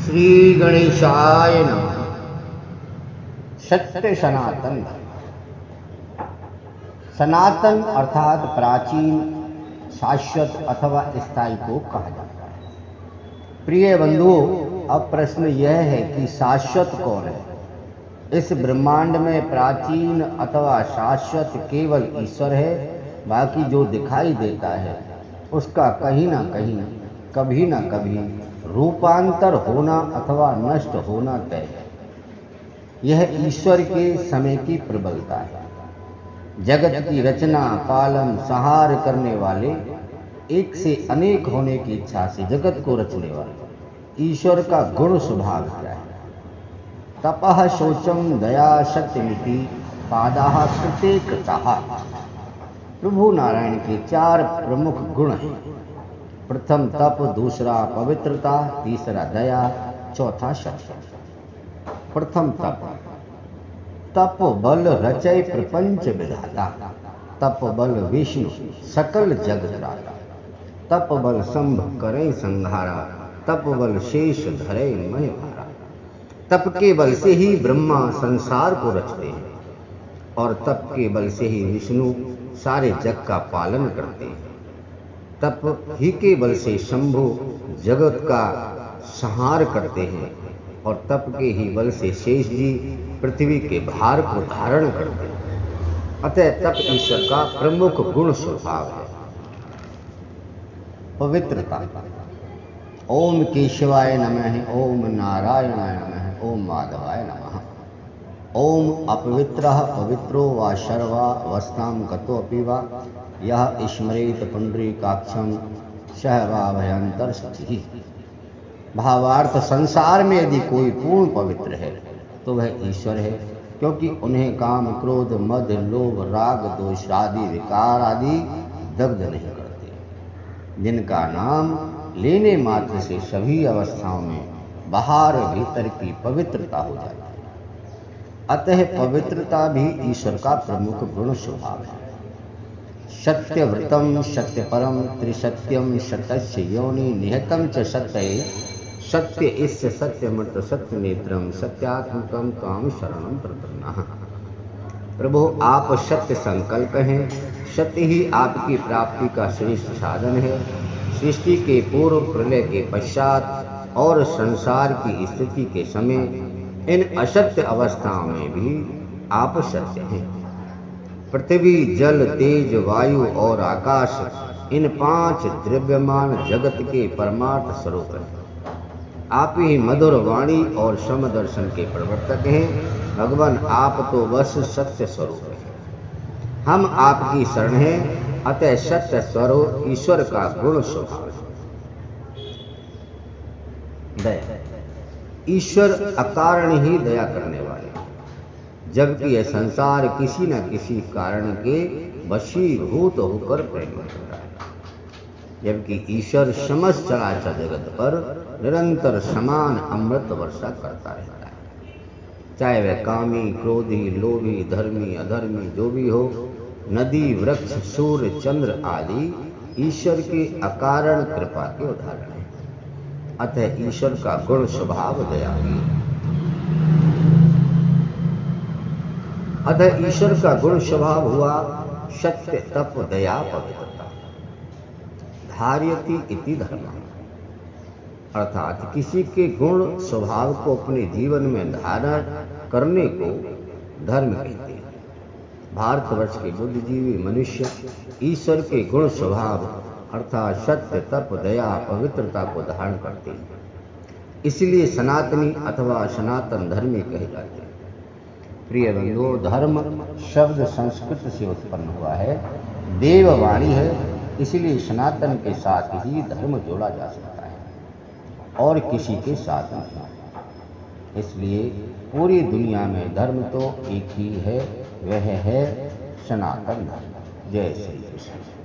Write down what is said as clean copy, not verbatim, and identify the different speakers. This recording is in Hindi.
Speaker 1: श्री गणेशाय नमः। सत्य सनातन। सनातन अर्थात प्राचीन, शाश्वत अथवा स्थायी को कहा जाता है। प्रिय बंधुओं, अब प्रश्न यह है कि शाश्वत कौन है? इस ब्रह्मांड में प्राचीन अथवा शाश्वत केवल ईश्वर है। बाकी जो दिखाई देता है उसका कहीं ना कहीं, कभी ना कभी रूपांतर होना अथवा नष्ट होना तय है। यह ईश्वर के समय की प्रबलता है। जगत की रचना, पालन, संहार करने वाले, एक से अनेक होने की इच्छा से जगत को रचने वाले ईश्वर का गुण स्वभाव क्या है? तपः शौचम दया सत्यमिति पादाः कृते कृताः। प्रभु नारायण के 4 प्रमुख गुण हैं। प्रथम तप, दूसरा पवित्रता, तीसरा दया, चौथा सत्य। प्रथम तप। तप बल रचय प्रपंच विधाता। तप बल विष्णु सकल जग त्राता। तप बल संभ करे संहारा। तप बल शेष धरे मय भारा। तप के बल से ही ब्रह्मा संसार को रचते हैं और तप के बल से ही विष्णु सारे जग का पालन करते हैं। तप ही के बल से शंभु जगत का संहार करते हैं और तप के ही बल से शेष जी पृथ्वी के भार को धारण करते हैं। अतः तप ईश्वर का प्रमुख गुण स्वभाव है। पवित्रता। ओम केशवाय नमः, ओम नारायणाय नमः, ओम माधवाय नमः। ओम अपवित्रः पवित्रो वा शर्वा वस्तां गतोऽपि वा यः स्मरेत पुंडरीकाक्षं सः वा भयंतर स्थितिः। भावार्थ, संसार में यदि कोई पूर्ण पवित्र है तो वह ईश्वर है, क्योंकि उन्हें काम, क्रोध, मद, लोभ, राग, द्वेष आदि विकार आदि दग्ध नहीं करते, जिनका नाम लेने मात्र से सभी अवस्थाओं में बाहर भीतर की पवित्रता हो जाती है। अतः पवित्रता भी ईश्वर का प्रमुख गुण स्वभाव है। सत्यव्रतम सत्यपरम त्रिसत्यम सत्यस्य योनि निहतम च सत्य सत्य इस्य सत्यमृत सत्य नेत्रम सत्यात्मकम काम शरणम प्रपन्नः। प्रभु, आप सत्य संकल्प हैं। सत्य ही आपकी प्राप्ति का श्रेष्ठ साधन है। सृष्टि के पूर्व, प्रलय के पश्चात और संसार की स्थिति के समय इन असत्य अवस्थाओं में भी आप सत्य हैं। पृथ्वी, जल, तेज, वायु और आकाश, इन 5 द्रव्यमान जगत के परमार्थ स्वरूप हैं। आप ही मधुर वाणी और समदर्शन के प्रवर्तक हैं। भगवान, आप तो बस सत्य स्वरूप हैं। हम आपकी शरण हैं। अतः सत्य स्वरूप ईश्वर का गुण स्वभाव है। दया। ईश्वर अकारण ही दया करने वाले, जबकि यह संसार किसी न किसी कारण के वशीभूत होकर प्रेम करता है। जबकि ईश्वर समस्त चराचर जगत पर निरंतर समान अमृत वर्षा करता रहता है। चाहे वह कामी, क्रोधी, लोभी, धर्मी, अधर्मी जो भी हो, नदी, वृक्ष, सूर्य, चंद्र आदि ईश्वर के अकारण कृपा के उदाहरण हैं। अतः ईश्वर का गुण स्वभाव दया है। अतः ईश्वर का गुण स्वभाव हुआ सत्य, तप, दया, पवित्रता। धार्यति इति धर्मः, अर्थात किसी के गुण स्वभाव को अपने जीवन में धारण करने को धर्म कहते हैं। भारतवर्ष के बुद्धिजीवी मनुष्य ईश्वर के गुण स्वभाव अर्थात सत्य, तप, दया, पवित्रता को धारण करते हैं। इसलिए सनातनी अथवा सनातन धर्मी कहे जाते हैं। प्रिय बंधुओं, धर्म शब्द संस्कृत से उत्पन्न हुआ है, देववाणी है। इसलिए सनातन के साथ ही धर्म जोड़ा जा सकता है और किसी के साथ नहीं। इसलिए पूरी दुनिया में धर्म तो एक ही है, वह है सनातन धर्म। जय श्री कृष्ण।